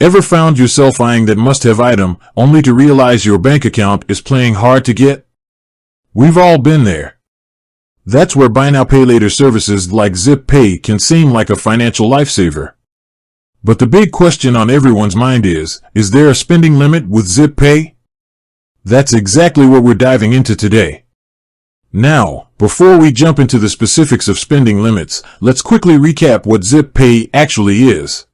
Ever found yourself eyeing that must-have item only to realize your bank account is playing hard to get? We've all been there. That's where buy now pay later services like Zip Pay can seem like a financial lifesaver. But the big question on everyone's mind is there a spending limit with Zip Pay? That's exactly what we're diving into today. Now, before we jump into the specifics of spending limits, let's quickly recap what Zip Pay actually is.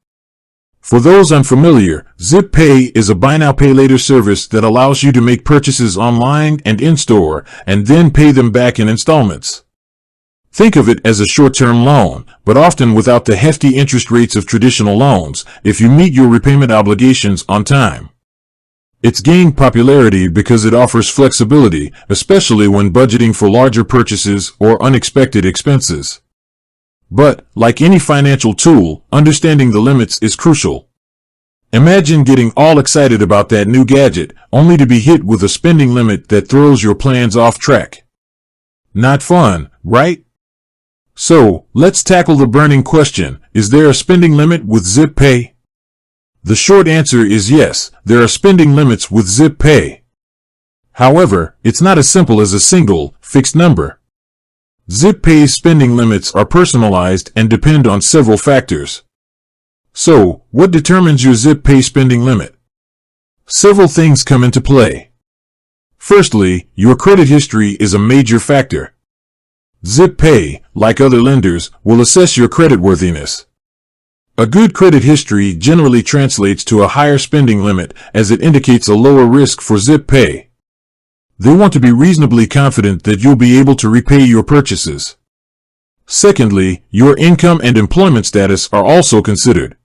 For those unfamiliar, Zip Pay is a buy now pay later service that allows you to make purchases online and in-store and then pay them back in installments. Think of it as a short-term loan, but often without the hefty interest rates of traditional loans, if you meet your repayment obligations on time. It's gained popularity because it offers flexibility, especially when budgeting for larger purchases or unexpected expenses. But, like any financial tool, understanding the limits is crucial. Imagine getting all excited about that new gadget, only to be hit with a spending limit that throws your plans off track. Not fun, right? So, let's tackle the burning question, is there a spending limit with Zip Pay? The short answer is yes, there are spending limits with Zip Pay. However, it's not as simple as a single, fixed number. Zip Pay's spending limits are personalized and depend on several factors. So, what determines your Zip Pay spending limit? Several things come into play. Firstly, your credit history is a major factor. Zip Pay, like other lenders, will assess your creditworthiness. A good credit history generally translates to a higher spending limit as it indicates a lower risk for Zip Pay. They want to be reasonably confident that you'll be able to repay your purchases. Secondly, your income and employment status are also considered.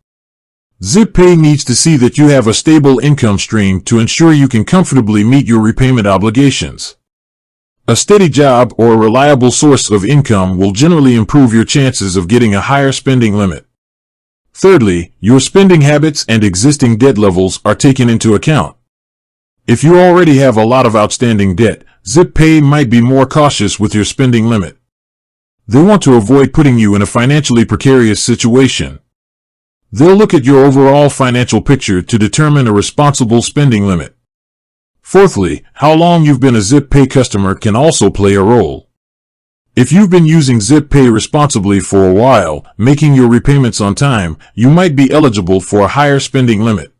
Zip Pay needs to see that you have a stable income stream to ensure you can comfortably meet your repayment obligations. A steady job or a reliable source of income will generally improve your chances of getting a higher spending limit. Thirdly, your spending habits and existing debt levels are taken into account. If you already have a lot of outstanding debt, Zip Pay might be more cautious with your spending limit. They want to avoid putting you in a financially precarious situation. They'll look at your overall financial picture to determine a responsible spending limit. Fourthly, how long you've been a Zip Pay customer can also play a role. If you've been using Zip Pay responsibly for a while, making your repayments on time, you might be eligible for a higher spending limit.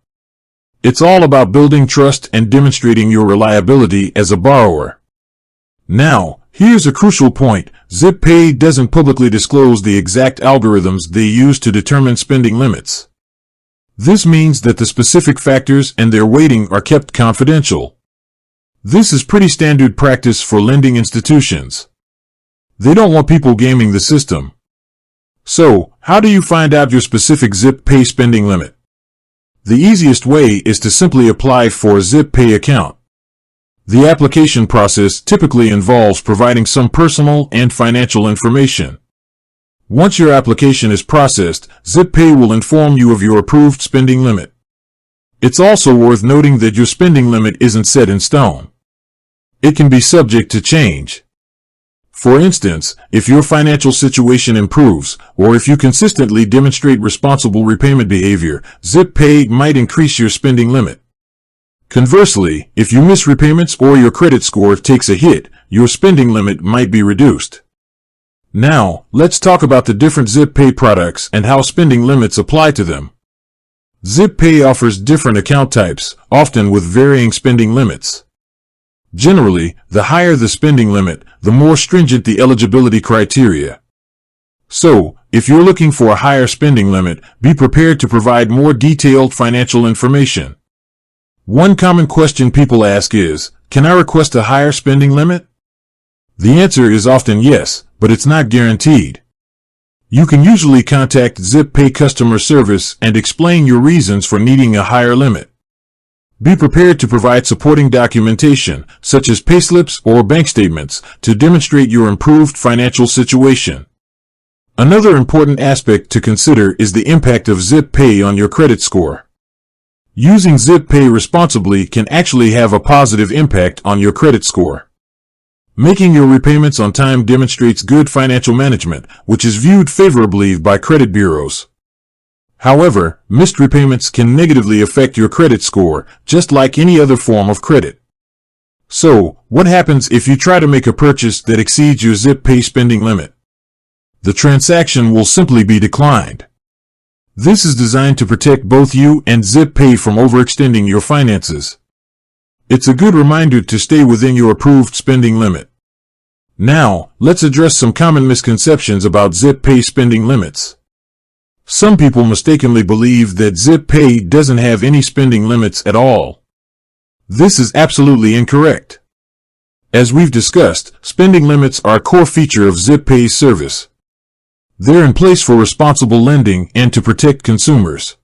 It's all about building trust and demonstrating your reliability as a borrower. Now, here's a crucial point. Zip Pay doesn't publicly disclose the exact algorithms they use to determine spending limits. This means that the specific factors and their weighting are kept confidential. This is pretty standard practice for lending institutions. They don't want people gaming the system. So, how do you find out your specific Zip Pay spending limit? The easiest way is to simply apply for a Zip Pay account. The application process typically involves providing some personal and financial information. Once your application is processed, Zip Pay will inform you of your approved spending limit. It's also worth noting that your spending limit isn't set in stone. It can be subject to change. For instance, if your financial situation improves, or if you consistently demonstrate responsible repayment behavior, Zip Pay might increase your spending limit. Conversely, if you miss repayments or your credit score takes a hit, your spending limit might be reduced. Now, let's talk about the different Zip Pay products and how spending limits apply to them. Zip Pay offers different account types, often with varying spending limits. Generally, the higher the spending limit, the more stringent the eligibility criteria. So, if you're looking for a higher spending limit, be prepared to provide more detailed financial information. One common question people ask is, can I request a higher spending limit? The answer is often yes, but it's not guaranteed. You can usually contact Zip Pay customer service and explain your reasons for needing a higher limit. Be prepared to provide supporting documentation, such as payslips or bank statements, to demonstrate your improved financial situation. Another important aspect to consider is the impact of Zip Pay on your credit score. Using Zip Pay responsibly can actually have a positive impact on your credit score. Making your repayments on time demonstrates good financial management, which is viewed favorably by credit bureaus. However, missed repayments can negatively affect your credit score, just like any other form of credit. So, what happens if you try to make a purchase that exceeds your Zip Pay spending limit? The transaction will simply be declined. This is designed to protect both you and Zip Pay from overextending your finances. It's a good reminder to stay within your approved spending limit. Now, let's address some common misconceptions about Zip Pay spending limits. Some people mistakenly believe that Zip Pay doesn't have any spending limits at all. This is absolutely incorrect. As we've discussed, spending limits are a core feature of Zip Pay's service. They're in place for responsible lending and to protect consumers.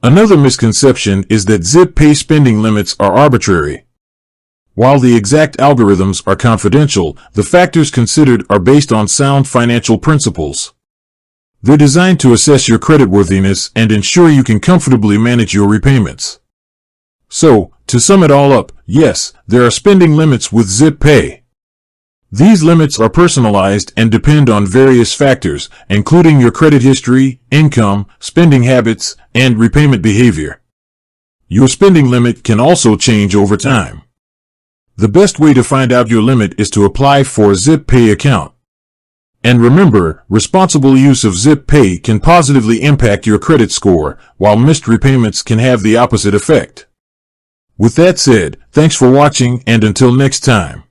Another misconception is that Zip Pay spending limits are arbitrary. While the exact algorithms are confidential, the factors considered are based on sound financial principles. They're designed to assess your creditworthiness and ensure you can comfortably manage your repayments. So, to sum it all up, yes, there are spending limits with Zip Pay. These limits are personalized and depend on various factors, including your credit history, income, spending habits, and repayment behavior. Your spending limit can also change over time. The best way to find out your limit is to apply for a Zip Pay account. And remember, responsible use of Zip Pay can positively impact your credit score, while missed repayments can have the opposite effect. With that said, thanks for watching, and until next time.